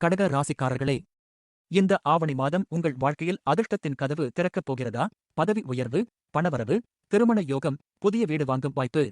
கடக ராசிக்காரர்களே, இந்த ஆவணி மாதம் உங்கள் வாழ்க்கையில் அதிர்ஷ்டத்தின் கதவு திறக்கப் போகிறதா? பதவி உயர்வு, பணவரவு, திருமண யோகம், புதிய வீடு வாங்கும் வாய்ப்பு,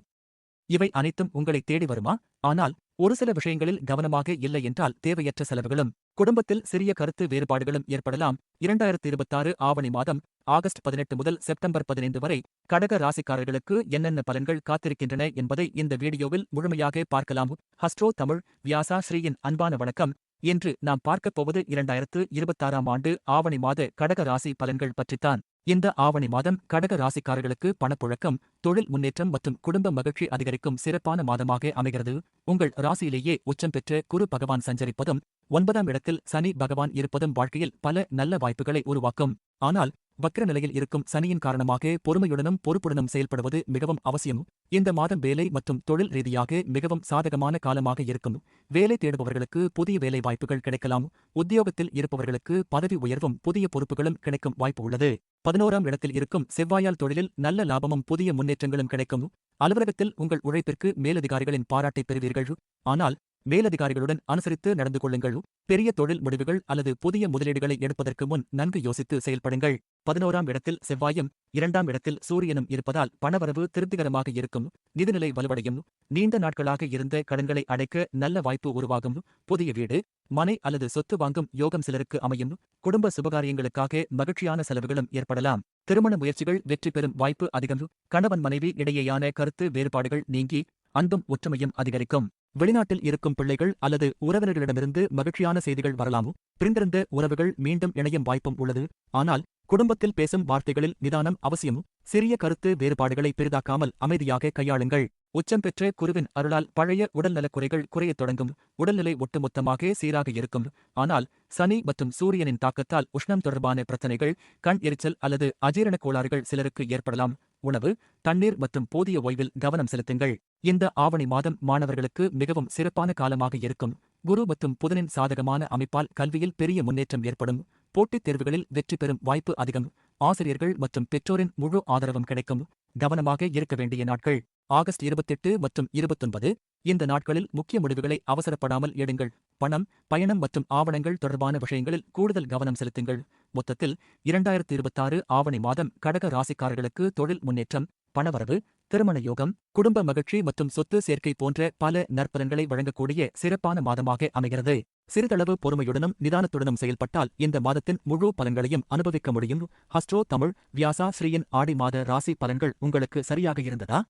இவை அனைத்தும் உங்களை தேடி வருமா? ஆனால் ஒரு சில விஷயங்களில் கவனமாக இல்லை என்றால் தேவையற்ற செலவுகளும், குடும்பத்தில் சிறிய கருத்து வேறுபாடுகளும் ஏற்படலாம். 2026 ஆவணி மாதம் ஆகஸ்ட் 18 முதல் செப்டம்பர் 15 வரை கடக ராசிக்காரர்களுக்கு என்னென்ன பலன்கள் காத்திருக்கின்றன என்பதை இந்த வீடியோவில் முழுமையாக பார்க்கலாம். ஹஸ்ட்ரோ தமிழ் வியாசா ஸ்ரீயின் அன்பான வணக்கம். இன்று நாம் பார்க்கப் போவது 2026ஆம் ஆண்டு ஆவணி மாத கடக ராசி பலன்கள் பற்றித்தான். இந்த ஆவணி மாதம் கடக ராசிக்காரர்களுக்கு பணப்புழக்கம், தொழில் முன்னேற்றம் மற்றும் குடும்ப மகிழ்ச்சி அதிகரிக்கும் சிறப்பான மாதமாக அமைகிறது. உங்கள் ராசியிலேயே உச்சம் பெற்ற குரு பகவான் சஞ்சரிப்பதும் 9ஆம் இடத்தில் சனி பகவான் இருப்பதும் வாழ்க்கையில் பல நல்ல வாய்ப்புகளை உருவாக்கும். ஆனால் வக்ர நிலையில் இருக்கும் சனியின் காரணமாக பொறுமையுடனும் பொறுப்புடனும் செயல்படுவது மிகவும் அவசியம். இந்த மாதம் வேலை மற்றும் தொழில் ரீதியாக மிகவும் சாதகமான காலமாக இருக்கும். வேலை தேடுபவர்களுக்கு புதிய வேலை வாய்ப்புகள் கிடைக்கலாம். உத்தியோகத்தில் இருப்பவர்களுக்கு பதவி உயர்வும் புதிய பொறுப்புகளும் கிடைக்கும் வாய்ப்பு உள்ளது. 11ஆம் இடத்தில் இருக்கும் செவ்வாயால் தொழிலில் நல்ல லாபமும் புதிய முன்னேற்றங்களும் கிடைக்கும். அலுவலகத்தில் உங்கள் உழைப்பிற்கு மேலதிகாரிகளின் பாராட்டை பெறுவீர்கள். ஆனால் மேலதிகாரிகளுடன் அனுசரித்து நடந்து கொள்ளுங்கள். பெரிய தொழில் முடிவுகள் அல்லது புதிய முதலீடுகளை எடுப்பதற்கு முன் நன்கு யோசித்து செயல்படுங்கள். 11ஆம் இடத்தில் செவ்வாயும் 2ஆம் இடத்தில் சூரியனும் இருப்பதால் பணவரவு திருப்திகரமாக இருக்கும். நிதிநிலை வலுவடையும். நீண்ட நாட்களாக இருந்த கடன்களை அடைக்க நல்ல வாய்ப்பு உருவாகும். புதிய வீடு, மனை அல்லது சொத்து வாங்கும் யோகம் சிலருக்கு அமையும். குடும்ப சுபகாரியங்களுக்காக மகிழ்ச்சியான செலவுகளும் ஏற்படலாம். திருமண முயற்சிகள் வெற்றி பெறும் வாய்ப்பு அதிகம். கணவன் மனைவி இடையேயான கருத்து வேறுபாடுகள் நீங்கி அன்பும் ஒற்றுமையும் அதிகரிக்கும். வெளிநாட்டில் இருக்கும் பிள்ளைகள் அல்லது உறவினர்களிடமிருந்து மகிழ்ச்சியான செய்திகள் வரலாம். பிரிந்திருந்த உறவுகள் மீண்டும் இணையும் வாய்ப்பும் உள்ளது. ஆனால் குடும்பத்தில் பேசும் வார்த்தைகளில் நிதானம் அவசியம். சிறிய கருத்து வேறுபாடுகளை பெரிதாக்காமல் அமைதியாக கையாளுங்கள். உச்சம் பெற்ற குருவின் அருளால் பழைய உடல்நலக் குறைகள் குறையத் தொடங்கும். உடல்நிலை ஒட்டுமொத்தமாக சீராக இருக்கும். ஆனால் சனி மற்றும் சூரியனின் தாக்கத்தால் உஷ்ணம் தொடர்பான பிரச்சனைகள், கண் எரிச்சல் அல்லது அஜீரண கோளாறுகள் சிலருக்கு ஏற்படலாம். உணவு, தண்ணீர் மற்றும் போதிய ஓய்வில் கவனம் செலுத்துங்கள். இந்த ஆவணி மாதம் மாணவர்களுக்கு மிகவும் சிறப்பான காலமாக இருக்கும். குரு மற்றும் புதனின் சாதகமான அமைப்பால் கல்வியில் பெரிய முன்னேற்றம் ஏற்படும். போட்டித் தேர்வுகளில் வெற்றி பெறும் வாய்ப்பு அதிகம். ஆசிரியர்கள் மற்றும் பெற்றோரின் முழு ஆதரவும் கிடைக்கும். கவனமாக இருக்க வேண்டிய நாட்கள் ஆகஸ்ட் 28 மற்றும் 29. இந்த நாட்களில் முக்கிய முடிவுகளை அவசரப்படாமல் எடுங்கள். பணம், பயணம் மற்றும் ஆவணங்கள் தொடர்பான விஷயங்களில் கூடுதல் கவனம் செலுத்துங்கள். மொத்தத்தில் 2026 ஆவணி மாதம் கடக ராசிக்காரர்களுக்கு தொழில் முன்னேற்றம், பணவரவு, திருமண யோகம், குடும்ப மகிழ்ச்சி மற்றும் சொத்து சேர்க்கை போன்ற பல நற்பலன்களை வழங்கக்கூடிய சிறப்பான மாதமாக அமைகிறது. சிறிதளவு பொறுமையுடனும் நிதானத்துடனும் செயல்பட்டால் இந்த மாதத்தின் முழு பலன்களையும் அனுபவிக்க முடியும். ஹஸ்ட்ரோ தமிழ் வியாசா ஸ்ரீயின் ஆடி மாத ராசி பலன்கள் உங்களுக்கு சரியாக இருந்ததா?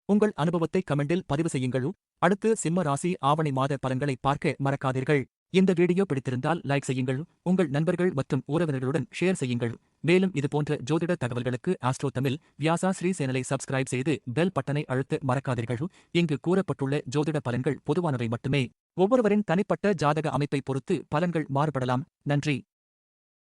உங்கள் அனுபவத்தை கமெண்டில் பதிவு செய்யுங்கள். அடுத்து சிம்ம ராசி ஆவணி மாத பலன்களை பார்க்க மறக்காதீர்கள். இந்த வீடியோ பிடித்திருந்தால் லைக் செய்யுங்கள். உங்கள் நண்பர்கள் மற்றும் உறவினர்களுடன் ஷேர் செய்யுங்கள். மேலும் இதுபோன்ற ஜோதிட தகவல்களுக்கு ஆஸ்ட்ரோ தமிழ் வியாசா ஸ்ரீ சேனலை சப்ஸ்கிரைப் செய்து பெல் பட்டனை அழுத்த மறக்காதீர்கள். இங்கு கூறப்பட்டுள்ள ஜோதிட பலன்கள் பொதுவானவை மட்டுமே. ஒவ்வொருவரின் தனிப்பட்ட ஜாதக அமைப்பை பொறுத்து பலன்கள் மாறுபடலாம். நன்றி.